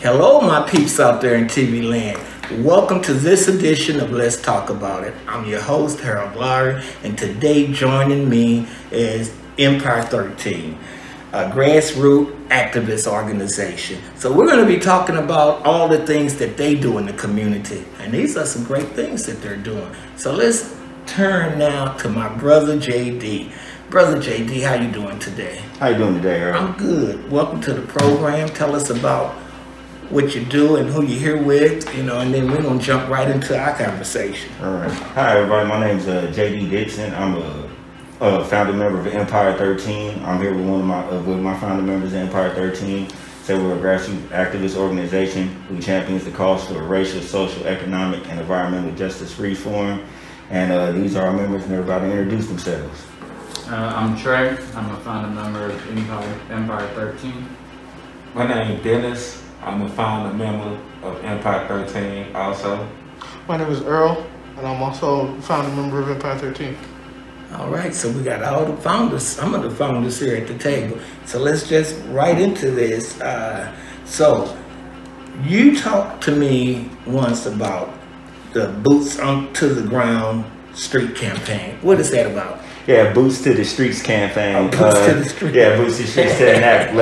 Hello, my peeps out there in TV land. Welcome to this edition of Let's Talk About It. I'm your host, Harold Lawary, and today joining me is Empire 13, a grassroots activist organization. So we're going to be talking about all the things that they do in the community, and these are some great things that they're doing. So let's turn now to my brother JD. Brother JD, how you doing today? How you doing today, Harold? I'm good. Welcome to the program. Tell us about what you do and who you're here with, and then we're going to jump right into our conversation. All right. Hi, everybody. My name's JD Dixon. I'm a founder member of Empire 13. I'm here with with my founder members of Empire 13. So we're a grassroots activist organization who champions the cause for racial, social, economic, and environmental justice reform. And these are our members, and they're about to introduce themselves. I'm Trey. I'm a founder member of Empire 13. My name is Dennis. I'm a founder member of Empire 13 also. My name is Earl, and I'm also a founder member of Empire 13. All right, so we got all the founders, some of the founders here at the table. So let's just right into this. So you talked to me once about the Boots onto the Ground street campaign. What is that about? Yeah, Boots to the Streets campaign. Boots to the Streets. Yeah, Boots to the Streets to enact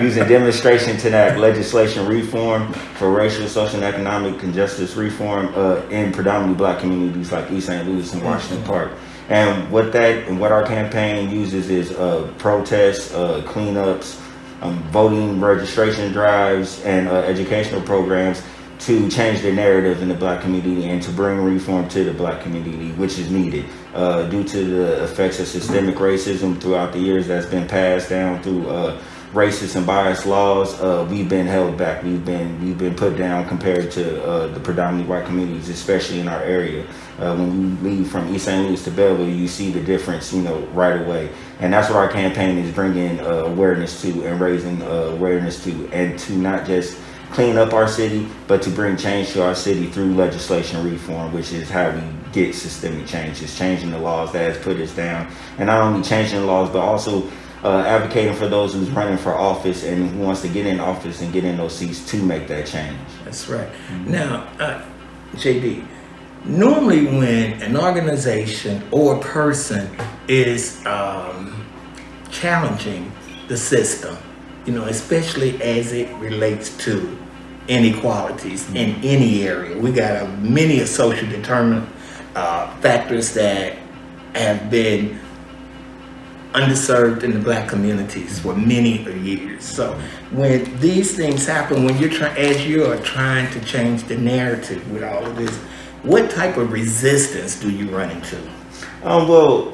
using demonstration to enact legislation reform for racial, social, and economic justice reform in predominantly black communities like East St. Louis and Washington Park. And what our campaign uses is protests, cleanups, voting registration drives, and educational programs to change the narrative in the black community and to bring reform to the black community, which is needed due to the effects of systemic racism throughout the years that's been passed down through racist and biased laws. We've been held back. We've been put down compared to the predominantly white communities, especially in our area. When you leave from East St. Louis to Belleville, you see the difference, right away. And that's what our campaign is bringing awareness to and raising awareness to, and to not just clean up our city, but to bring change to our city through legislation reform, which is how we get systemic change. It's changing the laws that has put us down, and not only changing the laws, but also advocating for those who's running for office and who wants to get in office and get in those seats to make that change. That's right. Now, JD, normally when an organization or a person is challenging the system, especially as it relates to inequalities in any area. We got many social determinant factors that have been underserved in the black communities for many years. So when these things happen, when as you are trying to change the narrative with all of this, what type of resistance do you run into? Well,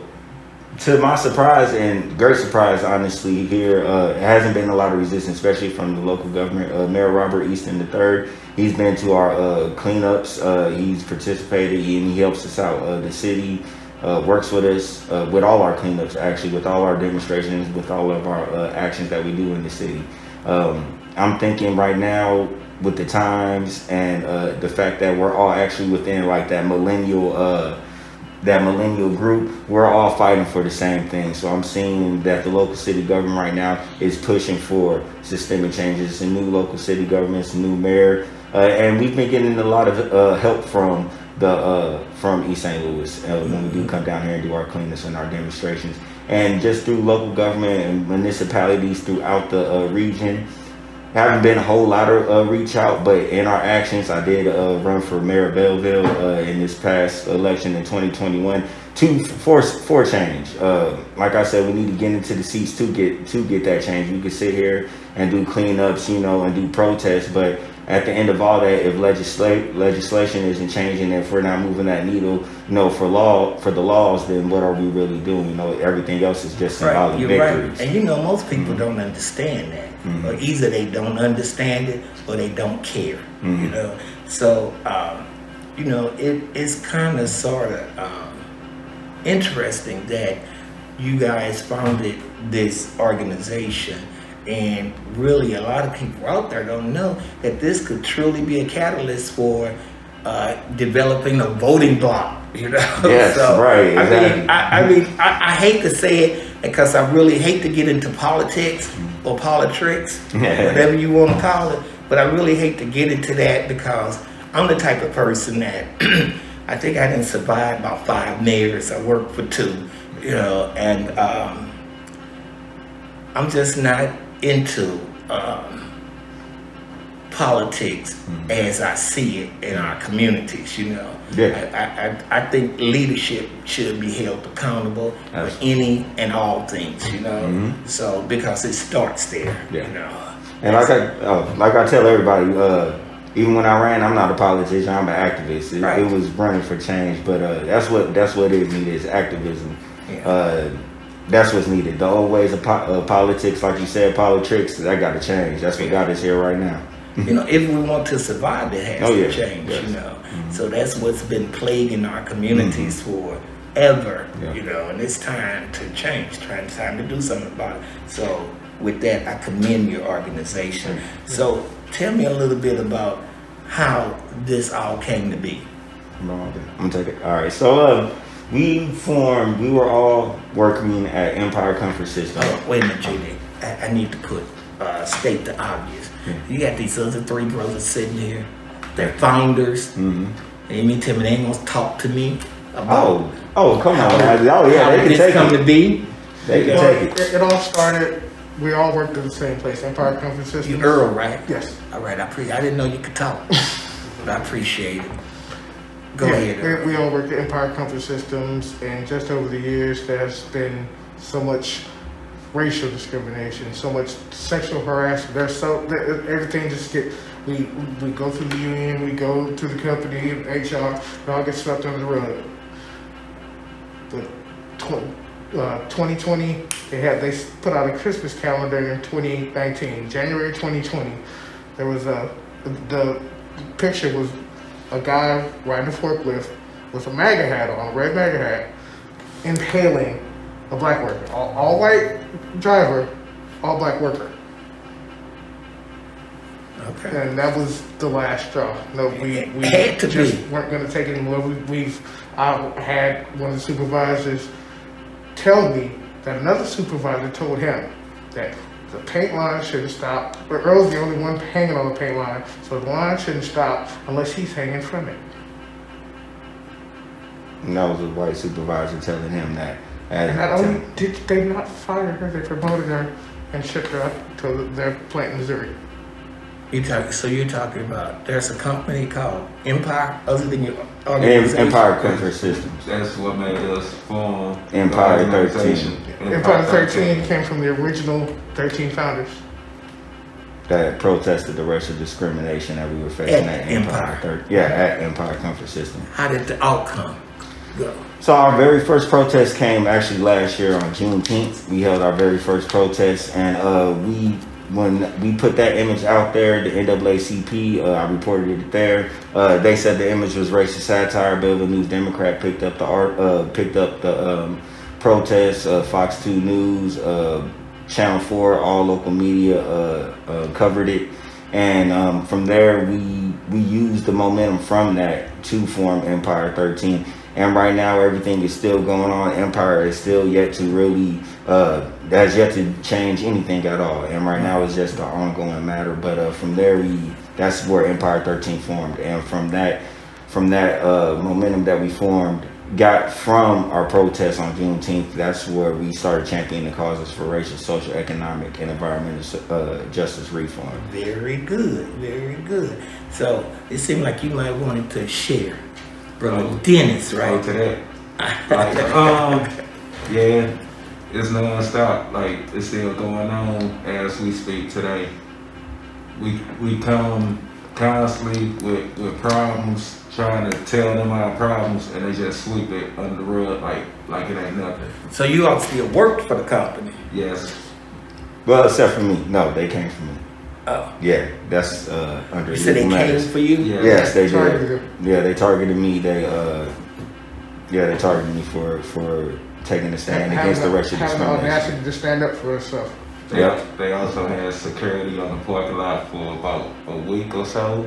to my surprise and great surprise, honestly, here, it hasn't been a lot of resistance, especially from the local government. Mayor Robert Easton III, he's been to our cleanups. He's participated and he helps us out. The city works with us with all our cleanups, actually, with all our demonstrations, with all of our actions that we do in the city. I'm thinking right now with the times and the fact that we're all actually within like that millennial group, we're all fighting for the same thing. So I'm seeing that the local city government right now is pushing for systemic changes. It's a new local city government, it's a new mayor, and we've been getting a lot of help from East St. Louis when we do come down here and do our cleanups and our demonstrations. And just through local government and municipalities throughout the region, haven't been a whole lot of reach out, but in our actions, I did run for mayor of Belleville in this past election in 2021 for change. Like I said, we need to get into the seats to get that change. We could sit here and do cleanups, and do protests, but at the end of all that, if legislation isn't changing, if we're not moving that needle, for the laws, then what are we really doing? Everything else is just symbolic victories. Right. And most people don't understand that. Or either they don't understand it or they don't care. So it's kind of sort of interesting that you guys founded this organization. And really, a lot of people out there don't know that this could truly be a catalyst for developing a voting bloc. Yes, so, right. Exactly. I hate to say it because I really hate to get into politics or politricks, whatever you want to call it. But I really hate to get into that because I'm the type of person that I think I didn't survive about 5 mayors. I worked for 2, you know, and I'm just not into politics as I see it in our communities, you know. I think leadership should be held accountable for any and all things, you know. So because it starts there, you know. And like I tell everybody, even when I ran, I'm not a politician. I'm an activist. It was running for change, but that's what is needed is activism. That's what's needed. The old ways of politics, like you said, politics, that got to change. That's what got us here right now. You know, if we want to survive, it has to change. You know, so that's what's been plaguing our communities forever. You know, and it's time to change. Time to do something about it. So with that, I commend your organization. So tell me a little bit about how this all came to be. I'm gonna take it. All right. So we were all working at Empire Comfort System. Oh, wait a minute, JD. I need to state the obvious. You got these other 3 brothers sitting here. They're founders. And you mean tell me they ain't gonna talk to me about come on. How they can this take come it. To be? They can take it. It all started, we all worked at the same place, Empire Comfort System. You Earl, right? Yes. All right, I didn't know you could talk, but I appreciate it. Go ahead. Earl. We all worked at Empire Comfort Systems, and just over the years, there's been so much racial discrimination, so much sexual harassment. Everything just we go through the union, we go to the company, HR, it all gets swept under the rug. But 2020, they put out a Christmas calendar in 2019, January 2020. There was the picture was a guy riding a forklift with a MAGA hat on, a red MAGA hat, impaling a black worker. All white driver, all black worker. Okay. And that was the last straw. No, we just weren't going to take it anymore. I had one of the supervisors tell me that another supervisor told him that the paint line shouldn't stop. But Earl's the only one hanging on the paint line, so the line shouldn't stop unless he's hanging from it. And that was a white supervisor telling him that. And not only did they not fire her, they promoted her and shipped her up to their plant in Missouri. So you're talking about there's a company called Empire, other than your organization? Empire Comfort Systems. That's what made us form Empire 13. Empire 13 came from the original 13 founders. That protested the racial discrimination that we were facing at Empire 13. Yeah, at Empire Comfort System. How did the outcome go? So our very first protest came actually last year on Juneteenth. We held our very first protest, and when we put that image out there, the NAACP, I reported it there. They said the image was racist satire. Belleville News Democrat picked up the protest. Fox 2 News, Channel 4, all local media covered it, and from there we used the momentum from that to form Empire 13. And right now, everything is still going on. Empire is still yet to really, has yet to change anything at all. And right now, it's just an ongoing matter. But from there, that's where Empire 13 formed. And from that momentum that we formed, got from our protests on Juneteenth, that's where we started championing the causes for racial, social, economic, and environmental justice reform. Very good, very good. So it seemed like you might wanted to share. Brother Dennis, right? To that. Yeah, it's non-stop. Like, it's still going on as we speak today. We come constantly with problems, trying to tell them our problems, and they just sweep it under the rug like it ain't nothing. So you all still worked for the company? Yes. Well, except for me. No, they came for me. Oh. Yeah, that's under. You said they came for you? Yeah. Yes, they did. Yeah, they targeted me. They targeted me for taking a stand against the racial discrimination. Having the audacity to stand up for herself. They also had security on the parking lot for about a week or so.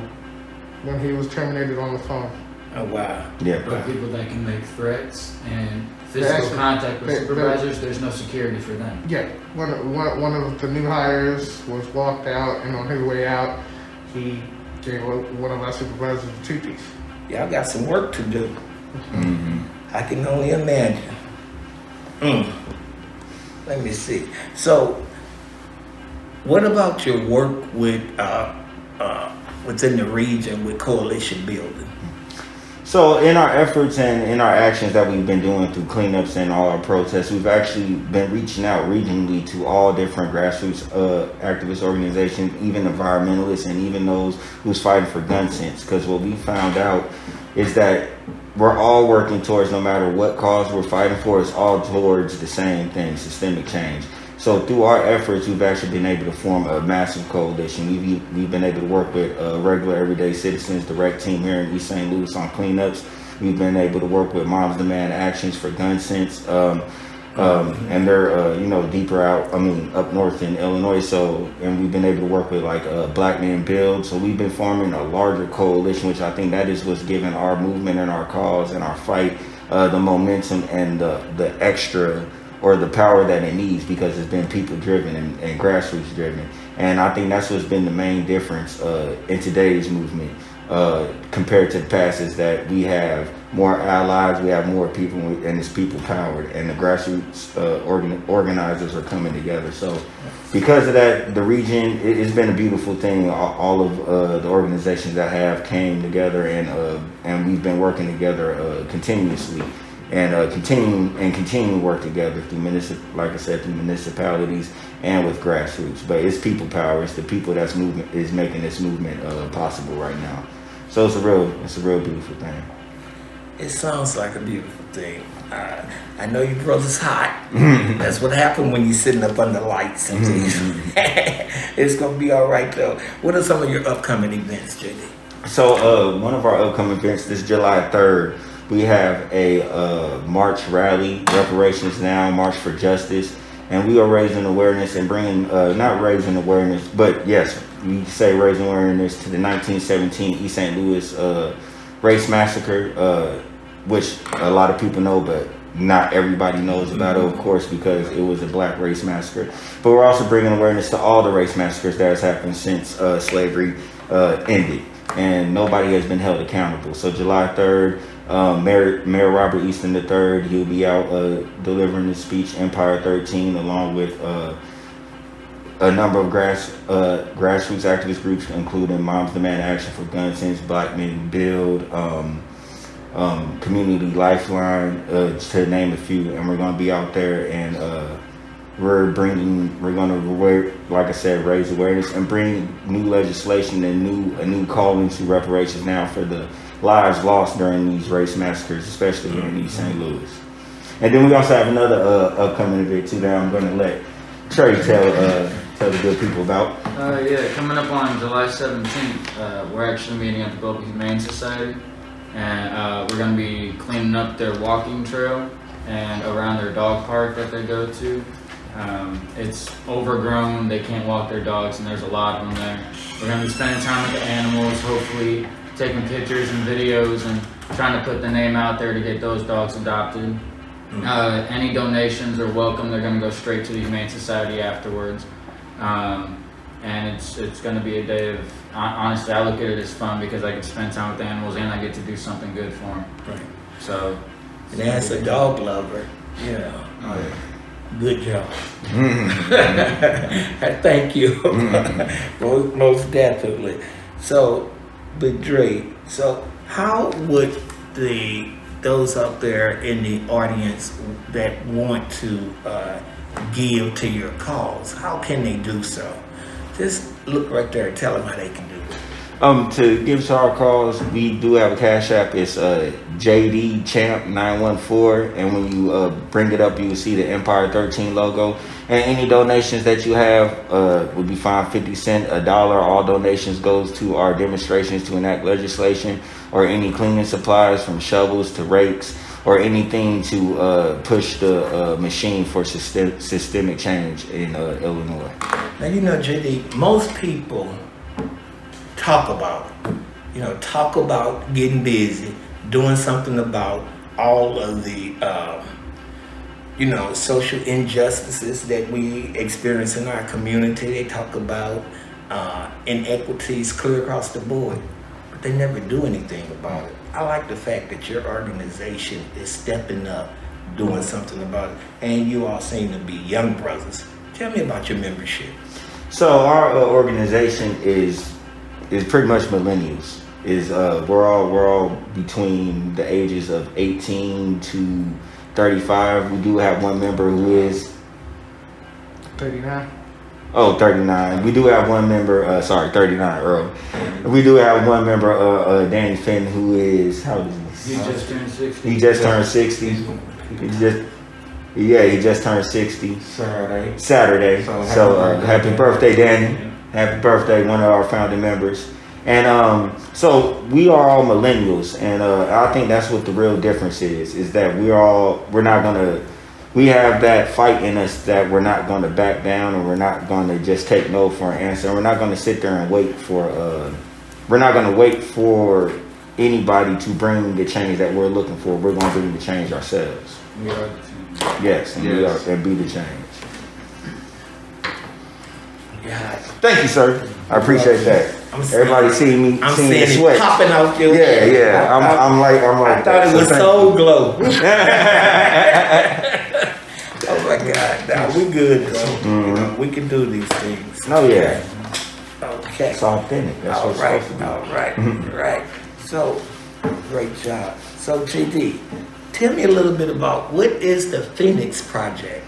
When he was terminated on the phone. Oh, wow. Yeah. But people that can make threats and physical contact with supervisors, there's no security for them. Yeah. One of the new hires was walked out, and on his way out, he gave one of our supervisors a two-piece. Y'all got some work to do. I can only imagine. Let me see. So, what about your work with within the region with coalition building? So in our efforts and in our actions that we've been doing through cleanups and all our protests, we've actually been reaching out regionally to all different grassroots activist organizations, even environmentalists, and even those who's fighting for gun sense. Because what we found out is that we're all working towards, no matter what cause we're fighting for, it's all towards the same thing, systemic change. So through our efforts, we've actually been able to form a massive coalition. We've been able to work with regular everyday citizens, direct team here in East St. Louis on cleanups. We've been able to work with Moms Demand Actions for gun sense, and they're deeper out. Up north in Illinois. So, and we've been able to work with like Black Men Build. So we've been forming a larger coalition, which I think that is what's giving our movement and our cause and our fight the momentum and the extra, or the power that it needs, because it's been people driven and grassroots driven. And I think that's what's been the main difference in today's movement compared to the past, is that we have more allies, we have more people, and it's people powered, and the grassroots organizers are coming together. So because of that, the region, it's been a beautiful thing. All of the organizations that have came together, and we've been working together continuously. And continue to work together through through municipalities and with grassroots. But it's people power. It's the people that's making this movement possible right now. So it's a real beautiful thing. It sounds like a beautiful thing. I know you brothers hot. That's what happened when you're sitting up under lights and things. It's gonna be all right though. What are some of your upcoming events, JD? So one of our upcoming events this July 3rd. We have a March rally, Reparations Now, March for Justice, and we are raising awareness and bringing, not raising awareness, but yes, we say raising awareness to the 1917 East St. Louis race massacre, which a lot of people know, but not everybody knows about it, of course, because it was a Black race massacre. But we're also bringing awareness to all the race massacres that has happened since slavery ended, and nobody has been held accountable. So July 3rd, Mayor Robert Easton III, he'll be out delivering his speech, Empire 13, along with a number of grassroots activist groups, including Moms Demand Action for Gun Sense, Black Men Build, Community Lifeline, to name a few. And we're going to be out there, and we're going to, like I said, raise awareness and bring new legislation and a new calling to reparations now for the lives lost during these race massacres, especially here in East St. Louis. And then we also have another upcoming event too that I'm going to let Trey tell the good people about. Yeah, coming up on July 17th, we're actually meeting at the Global Humane Society, and we're going to be cleaning up their walking trail and around their dog park that they go to. It's overgrown, they can't walk their dogs, and there's a lot of them there. We're going to be spending time with the animals, hopefully taking pictures and videos and trying to put the name out there to get those dogs adopted. Any donations are welcome. They're going to go straight to the Humane Society afterwards. And it's going to be a day of, honestly, I look at it as fun because I get to spend time with the animals and I get to do something good for them. Right. So, and as a dog lover, good job. Thank you. Most definitely. So, Big Dre, so how would those out there in the audience that want to give to your cause, how can they do so? Just look right there and tell them how they can do it. To give to our cause, we do have a Cash App. It's JD Champ 914, and when you bring it up, you will see the Empire 13 logo. And any donations that you have would be fine. 50 cents, $1. All donations goes to our demonstrations to enact legislation, or any cleaning supplies from shovels to rakes, or anything to push the machine for systemic change in Illinois. Now, JD, most people talk about getting busy, doing something about all of the social injustices that we experience in our community. They talk about inequities clear across the board, but they never do anything about it. I like the fact that your organization is stepping up, doing something about it, and you all seem to be young brothers. Tell me about your membership. So our organization is pretty much millennials. We're all between the ages of 18 to 35. We do have one member who is 39. Oh, 39. We do have one member, 39, Earl. We do have one member, Danny Fenton, who is, how old is he? You just turned 60. He just turned 60. He just turned 60. Saturday. So happy birthday, Danny. Happy birthday, one of our founding members. And so we are all millennials, and I think that's what the real difference is that we have that fight in us that we're not going to back down, and we're not going to just take no for an answer. We're not going to sit there and wait for anybody to bring the change that we're looking for. We're going to bring the change ourselves. We are the change. Yes, and we are, and be the change. Yeah. Thank you, sir. I appreciate that. Everybody see me, I'm seeing seeing the it sweat. popping out your head. Yeah. I'm like. I thought it was Soul Glow. Oh my God! Nah, we good though. Mm-hmm. You know, we can do these things. Oh yeah. Okay. It's authentic. That's All what's right. supposed to be. All right. Right. So, great job. So, GD, tell me a little bit about what is the Phoenix Project?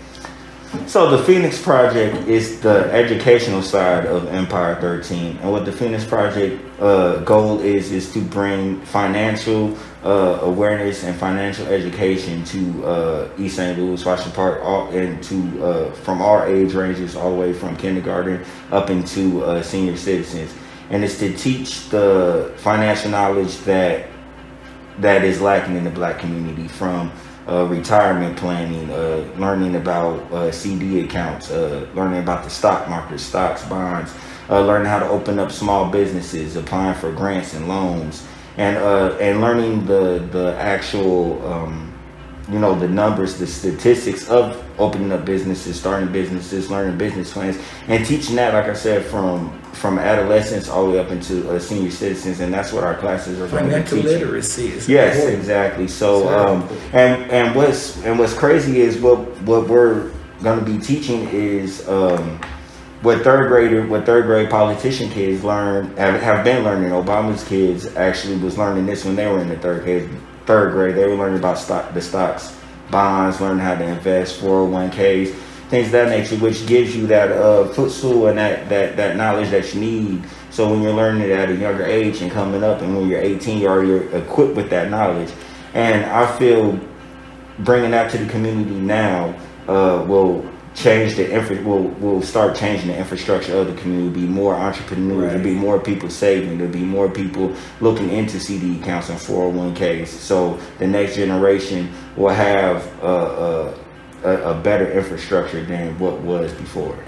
So the Phoenix Project is the educational side of Empire 13, and what the Phoenix Project goal is to bring financial awareness and financial education to East St. Louis, Washington Park, and to from our age ranges all the way from kindergarten up into senior citizens, and it's to teach the financial knowledge that is lacking in the Black community, from retirement planning, learning about CD accounts, learning about the stock market, stocks, bonds, learning how to open up small businesses, applying for grants and loans, and learning the actual, the numbers, the statistics of opening up businesses, starting businesses, learning business plans, and teaching that, like I said, from adolescence all the way up into senior citizens, and that's what our classes are going to be teaching. Financial literacy is yes, important. exactly. So, and what's crazy is what we're going to be teaching is what third grade politician kids have been learning. Obama's kids actually was learning this when they were in the third grade. They were learning about the stocks, bonds, learning how to invest, 401ks, things of that nature, which gives you that footstool and that knowledge that you need. So when you're learning it at a younger age and coming up, and when you're 18, you're equipped with that knowledge. And I feel bringing that to the community now will change will start changing the infrastructure of the community. Be more entrepreneurs, Right. There'll be more people saving, there'll be more people looking into CD accounts and 401ks. So the next generation will have a better infrastructure than what was before.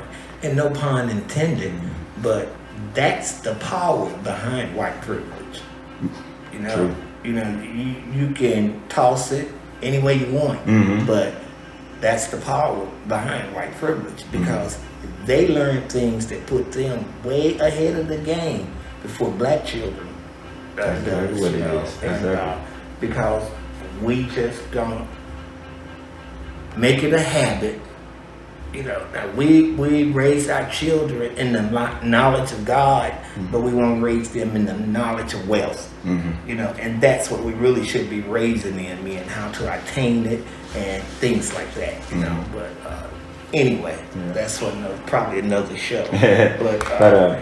And no pun intended, but that's the power behind white privilege. You know, True. You can toss it any way you want, Mhm. but that's the power behind white privilege, because they learn things that put them way ahead of the game before Black children That's does, what it you know, is. and, Exactly. because we just don't make it a habit. You know, that we raise our children in the knowledge of God, but we want to raise them in the knowledge of wealth. You know, and that's what we really should be raising them in, how to attain it and things like that. You know, but anyway, that's probably another show. But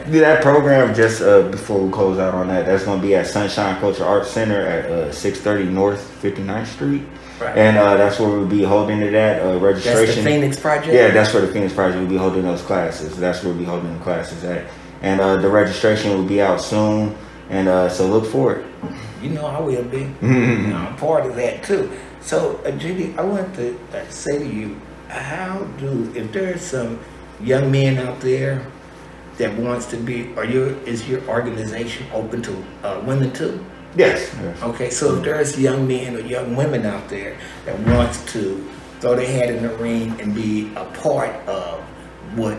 that program, just before we close out on that, that's going to be at Sunshine Cultural Arts Center at 630 North 59th Street. Right. And that's where we'll be holding it at. Registration. That's the Phoenix Project? Yeah, that's where the Phoenix Project will be holding those classes. That's where we'll be holding the classes at. And the registration will be out soon. And so look for it. You know I will be. You know, I'm part of that too. So, Judy, I want to say to you, if there's some young men out there that wants to be, is your organization open to women too? Yes. Okay, so if there's young men or young women out there that wants to throw their hat in the ring and be a part of what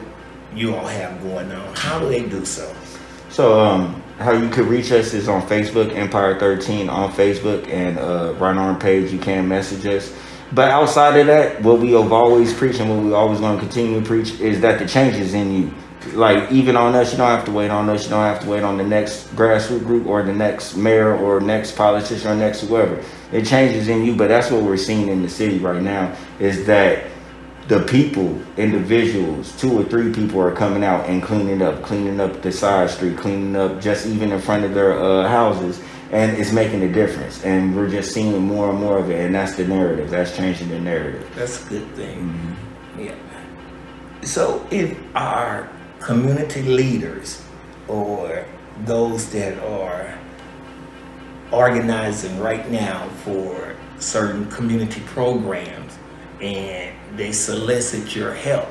you all have going on, how do they do so? So how you could reach us is on Facebook, Empire 13 on Facebook, and right on our page you can message us. But outside of that, what we have always preached and what we always going to continue to preach is that the change is in you. Like, even on us, you don't have to wait on us. You don't have to wait on the next grassroots group or the next mayor or next politician or next whoever. It changes in you, but that's what we're seeing in the city right now, is that the people, individuals, 2 or 3 people are coming out and cleaning up the side street, cleaning up just even in front of their houses, and it's making a difference. And we're just seeing more and more of it, and that's the narrative. That's changing the narrative. That's a good thing. Yeah. So if our community leaders or those that are organizing right now for certain community programs and they solicit your help,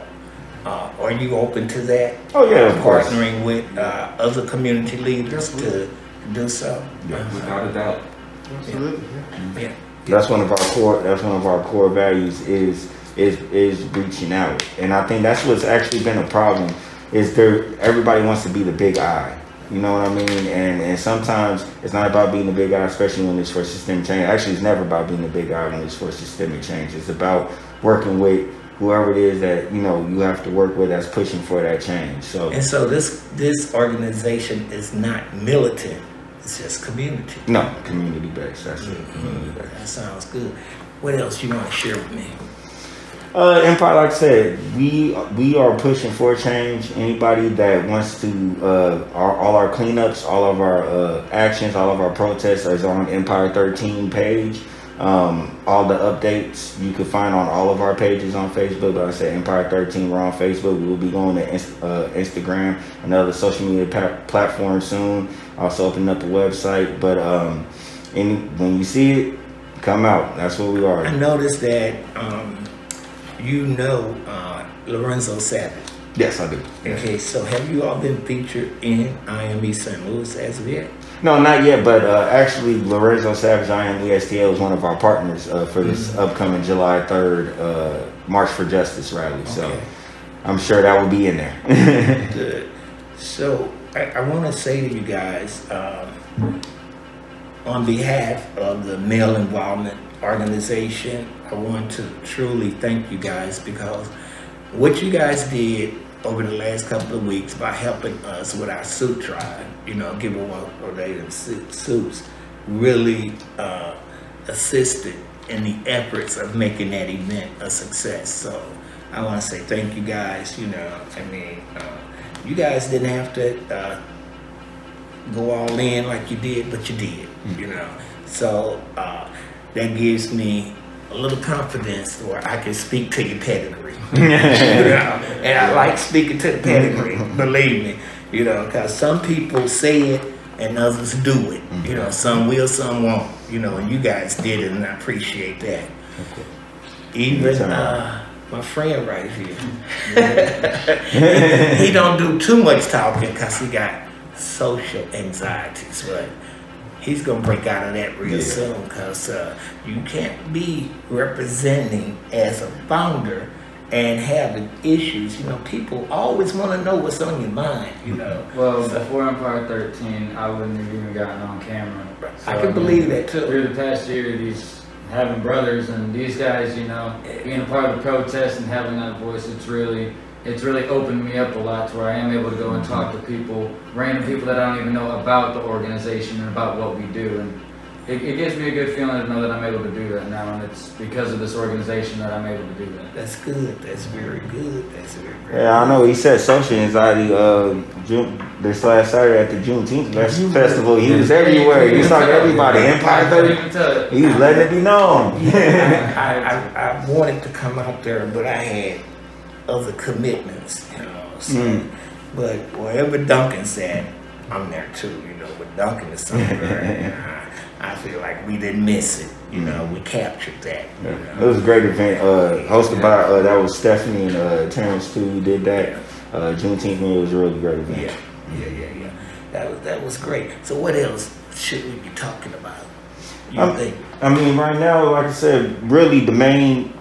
are you open to that? Oh yeah, of course. Partnering with other community leaders to do so? Yeah, without a doubt. Absolutely. Yeah. That's one of our core. That's one of our core values is reaching out, and I think that's what's actually been a problem. Is everybody wants to be the big eye, you know what I mean? And sometimes it's not about being the big eye, especially when it's for systemic change. Actually, it's never about being the big eye when it's for systemic change. It's about working with whoever it is that you have to work with that's pushing for that change. So this organization is not militant. It's just community. No, community based. That's it. Community based. That sounds good. What else you want to share with me? Empire, like I said, we are pushing for change. Anybody that wants to, all our cleanups, all of our actions, all of our protests is on Empire 13 page. All the updates you can find on all of our pages on Facebook. Like I said, Empire 13, we're on Facebook. We will be going to Instagram and other social media platforms soon. Also opening up a website. But when you see it, come out. That's what we are. I noticed that Lorenzo Savage. Yes, I do. Okay, so have you all been featured in IME St. Louis as of yet? No, not yet, but actually Lorenzo Savage, IMESTL, is one of our partners for this upcoming July 3rd March for Justice rally. Okay. So I'm sure that will be in there. Good. So I want to say to you guys, on behalf of the Male Involvement Organization, I want to truly thank you guys, because what you guys did over the last couple of weeks by helping us with our suit drive, giving away the suits, really assisted in the efforts of making that event a success. So I want to say thank you guys. You guys didn't have to go all in like you did, but you did, So that gives me a little confidence where I can speak to your pedigree. And I like speaking to the pedigree, believe me, because some people say it and others do it. Some will, some won't, and you guys did it, and I appreciate that. Okay. Even my friend right here, he don't do too much talking because he got social anxieties, but he's gonna break out of that real soon, because you can't be representing as a founder and having issues. People always want to know what's on your mind. Well, before Empire 13, I wouldn't have even gotten on camera. So, I can believe that too. Through the past year, having brothers and these guys, being a part of the protest and having that voice, it's really opened me up a lot to where I am able to go and talk to people, random people that I don't even know about the organization and about what we do. And it gives me a good feeling to know that I'm able to do that now, and it's because of this organization that I'm able to do that. That's good. That's very good. That's very Yeah, I know. He said social anxiety this last Saturday at the Juneteenth festival. He was everywhere. He was talking to everybody. Empire 30. He was letting it be known. I wanted to come out there, but I had other commitments, So, but wherever Duncan's at, I'm there too, But Duncan is somewhere. I feel like we didn't miss it, We captured that. It was a great event, hosted by that was Stephanie and Terrence too. Who did that? Juneteenth, it was a really great event. Yeah. That was great. So what else? should we be talking about? You think? I mean, right now, like I said, really the main,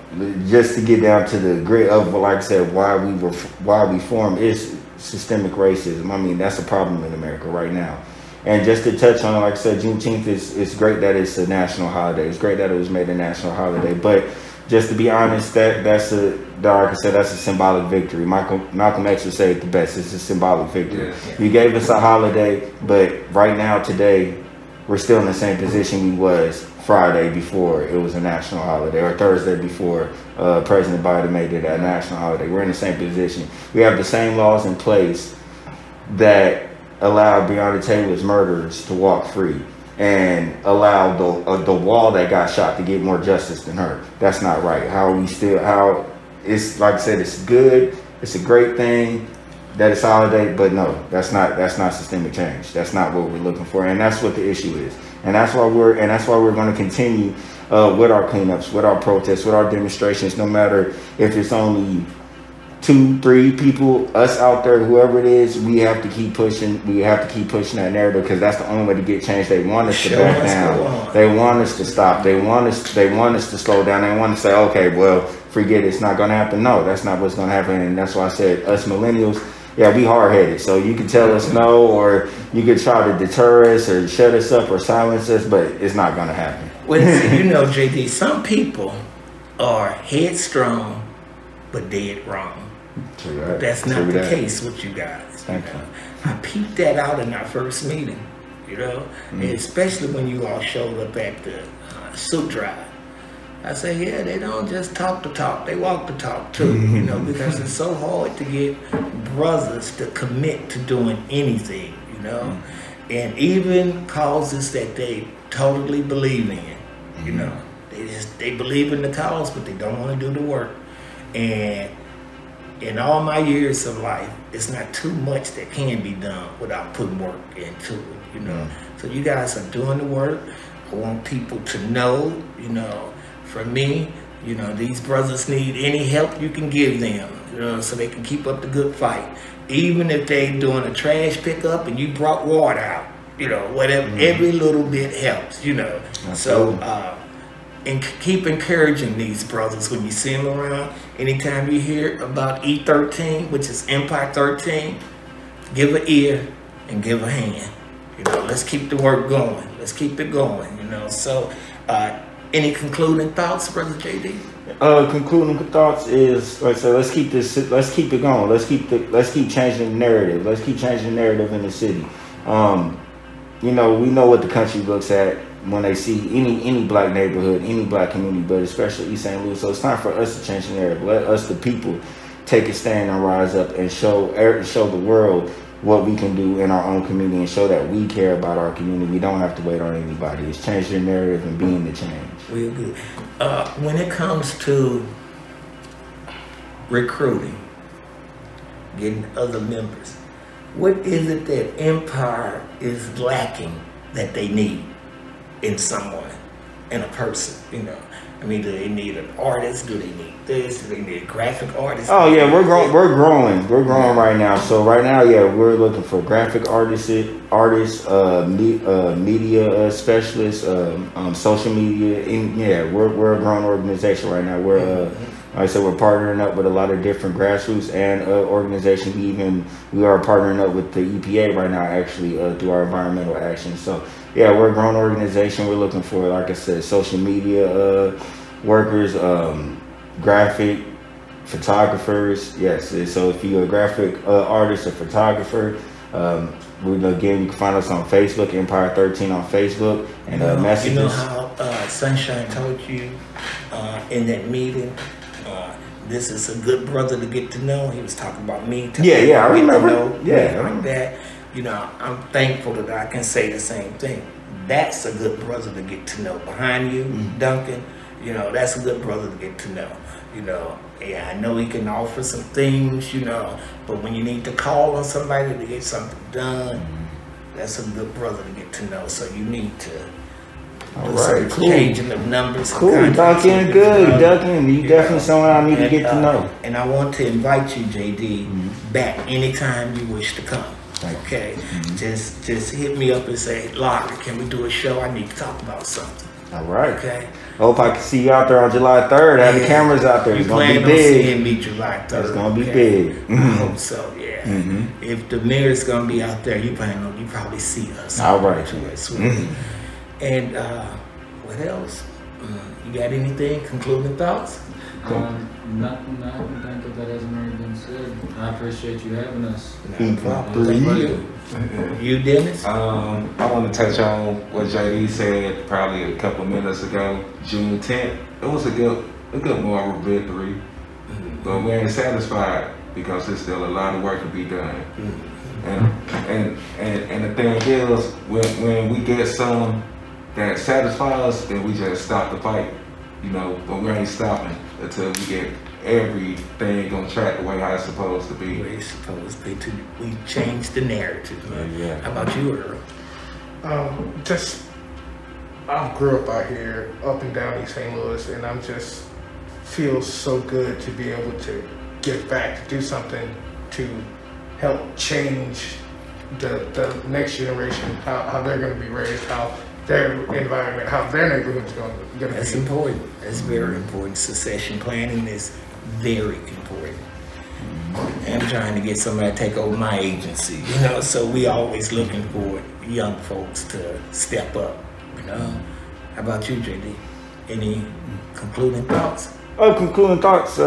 just to get down to the grit of, like I said, why we formed is systemic racism. I mean, that's a problem in America right now. And just to touch on, like I said, Juneteenth it's great that it's a national holiday. It's great that it was made a national holiday. But just to be honest, like I said, that's a symbolic victory. Malcolm X would say it the best. It's a symbolic victory. Yeah. You gave us a holiday, but right now, today, we're still in the same position we was Friday before it was a national holiday, or Thursday before President Biden made it a national holiday. We're in the same position. We have the same laws in place that allowed Breonna Taylor's murderers to walk free and allowed the wall that got shot to get more justice than her. That's not right. How it's, like I said, it's good. It's a great thing that it's holiday, but no, that's not systemic change. That's not what we're looking for, and that's what the issue is. And that's why we're going to continue with our cleanups, with our protests, with our demonstrations. No matter if it's only 2-3 people, us out there, whoever it is, we have to keep pushing. We have to keep pushing that narrative, because that's the only way to get change. They want us to back down. They want us to stop. They want us to slow down. They want to say, okay, well, forget it. It's not going to happen. No, that's not what's going to happen. And that's why I said us millennials, yeah, we hard-headed. So you can tell us no, or you could try to deter us or shut us up or silence us, but it's not going to happen. Well, you know, JD, some people are headstrong but dead wrong. True that. That's not the case with you guys. Thank you. I peeped that out in our first meeting, you know, and especially when you all showed up at the suit drive. I say, yeah, they don't just talk the talk, they walk the talk too, you know, because it's so hard to get brothers to commit to doing anything, you know, and even causes that they totally believe in, you know. They believe in the cause, but they don't want to do the work. And in all my years of life, it's not too much that can be done without putting work into it, you know. So you guys are doing the work. I want people to know, you know, for me, you know, these brothers need any help you can give them, you know, so they can keep up the good fight. Even if they doing a trash pickup and you brought water out, you know, whatever, every little bit helps, you know. So, and keep encouraging these brothers when you see them around. Anytime you hear about E13, which is Empire 13, give an ear and give a hand. You know, let's keep the work going. Let's keep it going, you know. So, any concluding thoughts, Brother JD? Concluding thoughts is, like I said, let's keep it going. Let's keep changing the narrative. Let's keep changing the narrative in the city. You know, we know what the country looks at when they see any black neighborhood, any black community, but especially East St. Louis. So it's time for us to change the narrative. Let us, the people, take a stand and rise up and show the world what we can do in our own community and show that we care about our community. We don't have to wait on anybody. It's change the narrative and being the change. Real good. When it comes to recruiting, getting other members, what is it that Empire is lacking that they need in someone, in a person, you know? I mean, do they need an artist? Do they need this? Do they need a graphic artist? Oh yeah, we're growing right now. So right now, yeah, we're looking for graphic artists, media specialists, social media. And yeah, we're a growing organization right now. We're like I said, we're partnering up with a lot of different grassroots and organizations. We are partnering up with the EPA right now, actually, through our environmental action. So yeah, we're a growing organization. We're looking for, like I said, social media workers, graphic photographers. Yes, so if you're a graphic artist or photographer, again, you can find us on Facebook, Empire 13 on Facebook, and messages. You know how Sunshine told you in that meeting, this is a good brother to get to know. He was talking about me. Yeah, I remember. Like that. You know, I'm thankful that I can say the same thing. That's a good brother to get to know. Behind you, Duncan, you know, that's a good brother to get to know. You know, yeah, I know he can offer some things, you know, but when you need to call on somebody to get something done, that's a good brother to get to know. So you need to do some changing of numbers. Cool, Duncan, good. Duncan, you definitely someone I need to get to know. And I want to invite you, JD, back anytime you wish to come. Okay, just hit me up and say, Lawary, can we do a show? I need to talk about something. All right. Okay. Hope I can see you out there on July 3rd. Have the cameras out there. You It's gonna be plan on big. seeing me July 3rd. It's gonna be okay? big. I hope so. Yeah. If the mayor's gonna be out there, you probably see us. All right. Sweet. And what else? You got anything? Concluding thoughts? Nothing I can think of that hasn't already been said. I appreciate you having us. No problem. Thank you. You, Dennis? I want to touch on what JD said probably a couple minutes ago. June 10th. It was a good moral victory, but we ain't satisfied because there's still a lot of work to be done. And the thing is, when we get some that satisfy us, then we just stop the fight, you know. But we ain't stopping until we get everything on track the way how it's supposed to be. We're supposed to. We changed the narrative. Yeah. How about you, Earl? I grew up out here, up and down East St. Louis, and I'm just feels so good to be able to give back, to do something to help change the next generation, how they're going to be raised, how their environment, how their neighborhood's going to be. That's important. That's very important. Succession planning is very important. I'm trying to get somebody to take over my agency, you know, so we always looking for young folks to step up, you know. How about you, JD? Any concluding thoughts? Concluding thoughts,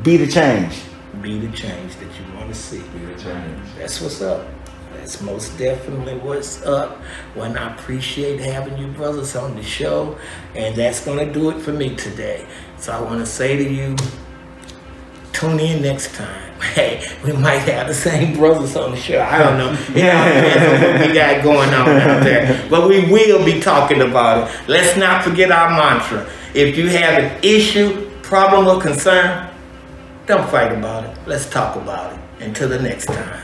be the change. Be the change that you want to see. Be the change. That's what's up. That's most definitely what's up. Well, I appreciate having you brothers on the show, and that's going to do it for me today. So I want to say to you, tune in next time. Hey, we might have the same brothers on the show. I don't know. It all depends on what we got going on out there. But we will be talking about it. Let's not forget our mantra. If you have an issue, problem, or concern, don't fight about it. Let's talk about it. Until the next time.